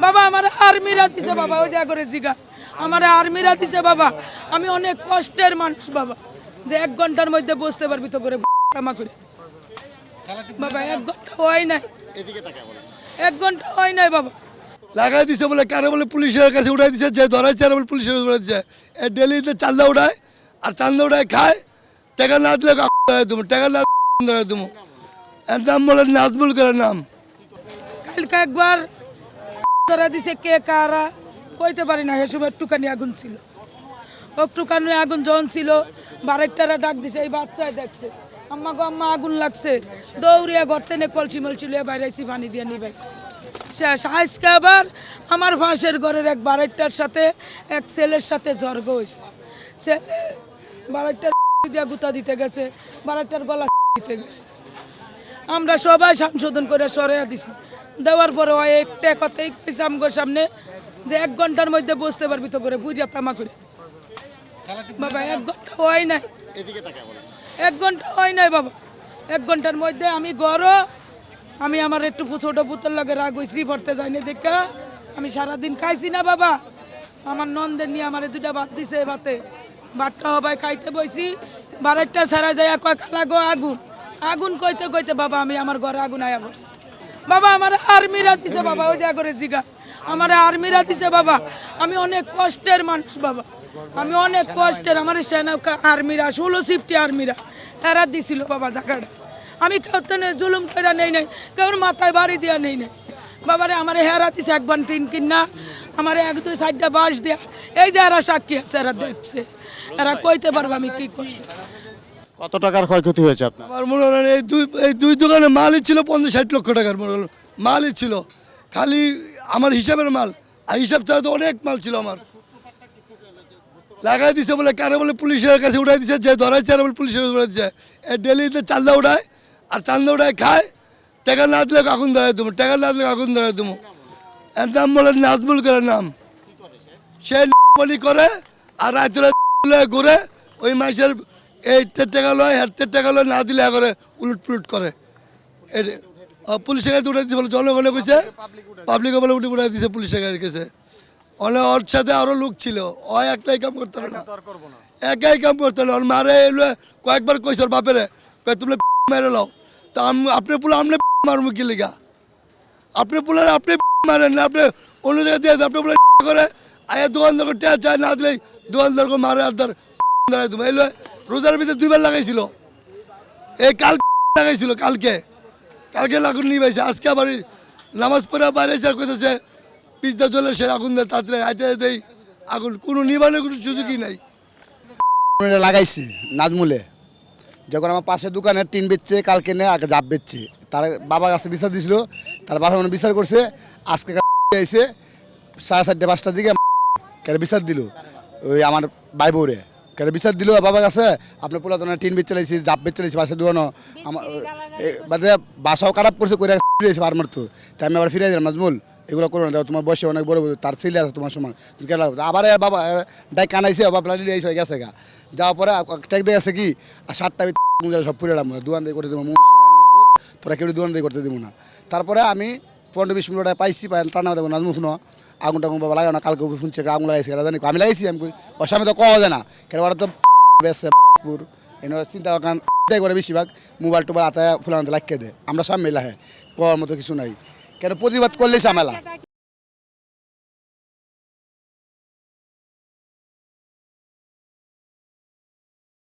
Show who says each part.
Speaker 1: বাবা আমার আর্মিরা দিছে বাবা, ওই যা করে জিগা আমার আর্মিরা দিছে বাবা। আমি অনেক কষ্টের মানুষ বাবা, যে 1 ঘন্টার মধ্যে বসতে পারবি তো করে কামা করে বাবা। 1 ঘন্টা হয় নাই, 1 ঘন্টা হয় নাই বাবা।
Speaker 2: লাগাই দিছে বলে কারে বলে পুলিশের কাছে উঠাই দিছে, যে ধরাইছে আর বলে পুলিশের কাছে উঠাই দিছে। ডেলিতে চান্দা উঠায় আর চান্দা উঠায় খায়, টাকা না দিলে ধরাই দেবো, টাকা না ধরাই দেবো। এর নাম বলে নাজমুল করার নাম।
Speaker 1: কালকে একবার ধরা দিছে, কে কারা কইতে পারি না। সে সময় একটুখানি আগুন ছিল, একটুখানি আগুন যখন ছিল বারেকটারা ডাক দিছে, এই বাচ্চায় দেখছে আম্মা গো আম্মা আগুন লাগছে, দৌড়িয়া ঘর থেকে কলসি মলসি লিয়ে বাইরেছি, পানি দিয়ে নিবাইছি শেষ। আজকে আবার আমার পাশের ঘরের এক বারেকটার সাথে এক ছেলের সাথে জর্গ হয়েছে। ছেলে বারেকটার দিয়া গুতা দিতে গেছে, বারেকটার গলা দিতে গেছে। আমরা সবাই সংশোধন করে সরিয়ে দিছি, দেওয়ার পরে ওই একটা কথাই কইছে আমগোর সামনে যে 1 ঘন্টার মধ্যে বসতে পারবি তো করে বুঝিয়া তামা করে বাবা। 1 ঘন্টা হয় নাই, 1 ঘন্টা হয় নাই বাবা। 1 ঘন্টার মধ্যে আমি গড়, আমি আমার একটু ছোট পুতর লাগে রাগ হয়েছি, পড়তে যাইনি দেখা আমি সারাদিন খাইছি না বাবা। আমার নন্দের নিয়ে আমার 2টা ভাত দিছে, ভাতে ভাতটা হবাই খাইতে বইছি, বারেকটা ছাড়া যায় কয় লাগো আগুন আগুন কইতে কইতে বাবা আমি আমার ঘরে আগুন আয়া পড়ছি বাবা। আমার আর্মিরা দিছে বাবা, ওই যা করে জিগা আমার আর্মিরা দিছে বাবা। আমি অনেক কষ্টের মানুষ বাবা, আমি অনেক কষ্টের। আমার সেনা আর্মিরা 16 শিফটি আর্মিরা এরা দিছিল বাবা জায়গাটা। আমি কেউ জুলুম করে নেই নাই, কেউর মাথায় বাড়ি দেওয়া নেই নাই বাবারে। আমার হেরা দিছে 1 বান 3 কিনা, আমার 1 2 4টা বাস দেয়া। এই যে এরা সাক্ষী আছে, এরা দেখছে, এরা কইতে পারবো আমি কি কষ্ট।
Speaker 3: কত টাকার ক্ষয়ক্ষতি হয়েছে আপনার?
Speaker 2: আমার মনে হয় এই দুই দোকানে মালই ছিল 50-60 লক্ষ টাকার মনে হলো মালই ছিল, খালি আমার হিসাবের মাল। আর হিসাব ছাড়া তো অনেক মাল ছিল আমার। লাগাই দিছে বলে কারে বলে পুলিশের কাছে উঠাই দিছে, যে ধরাইছে আর বলে পুলিশের কাছে উঠাই দিছে। ডেলিতে চান্দা উঠায় আর চান্দা উঠায় খায়, টাকা না দিলে আগুন ধরাই দেবো, টাকা না দিলে আগুন ধরাই দেবো। এর নাম বলে নাজমুল করার নাম। সে বলি করে আর রাত্রে ঘুরে ওই মাসের এই টাকা লয়, হাতের টাকা লয়, না দিলে করে উলট পুলট করে। পুলিশের কাছে উঠে দিচ্ছে বলে জনগণে কইছে, পাবলিকে বলে উঠে দিছে পুলিশের কাছে। অনেক ওর সাথে আরো লোক ছিল, ও একটাই কাম করতে পারে না, একাই কাম করতে না। ওর মারে এলো কয়েকবার কইছে ওর বাপেরে, কয় তুমি মেরে লাও। তা আপনি পুলে আপনি মারবো কি লিগা? আপনি পুলে আপনি মারেন না, আপনি অন্য জায়গায় দিয়ে আপনি পুলে করে আয়া দোকানদার টেয়া চায়, না দিলে দোকানদারকে মারে আর ধর ধরাই দেবো। এই রোজার ভিতরে 2 বার লাগাইছিল, এই কাল লাগাইছিল, কালকে লাগুন নিয়ে পাইছে। আজকে আবার নামাজ পড়ে বাইরে এসে কইতেছে পিসটা জ্বলে সে আগুন দেয়, তাড়াতাড়ি আইতে দেয় আগুন, কোনো নিবানের কোনো সুযোগই নাই।
Speaker 4: লাগাইছি নাজমুলে, যখন আমার পাশে দোকানের টিন বেচছে, কালকে নিয়ে আগে জাপ বেচছে। তার বাবা কাছে বিচার দিছিল, তার বাবা মানে বিচার করছে। আজকে এসে 4:30 5টার দিকে কেন বিচার দিল, ওই আমার ভাই বউরে কেন বিচার দিল বাবার কাছে। আপনার পুরাতনের টিন বেচ চালাইছি, জাপ বেচ চালাইছি, বাসা দোকানো আমার বাদে বাসাও খারাপ করছে, করে আর মারতো। তাই আমি আবার ফিরে দিলাম, নাজমুল এগুলো করো না, তোমার বয়সে অনেক বড়, তার ছেলে আছে তোমার সমান, তুমি কেন আবার বাবা ডাই কানাইছে, বাবা এই হয়ে গেছে গা। যাওয়ার পরে ট্যাগ দিয়ে গেছে কি, আর 7টা সব পুরে এলাম, দোকান দিয়ে করে দেবো, তোরা কেউ দোকান দিয়ে করতে দেবো না। তারপরে আমি 15-20 মিনিট পাইছি, টানা দেবো নাজমুল শুনো আগুন টাগুন বাবা লাগানো, কালকে শুনছে আগুন লাগাইছে, জানি আমি লাগাইছি। আমি ওর সামনে তো কওয়া যায় না, কেন ওরা তো বেসে চিন্তা করে বেশিরভাগ মোবাইল টোবাইল আতায় ফুলানো লাগিয়ে দেয়। আমরা সামনে লাহে করার মতো কিছু নাই, কেন প্রতিবাদ করলেই ঝামেলা।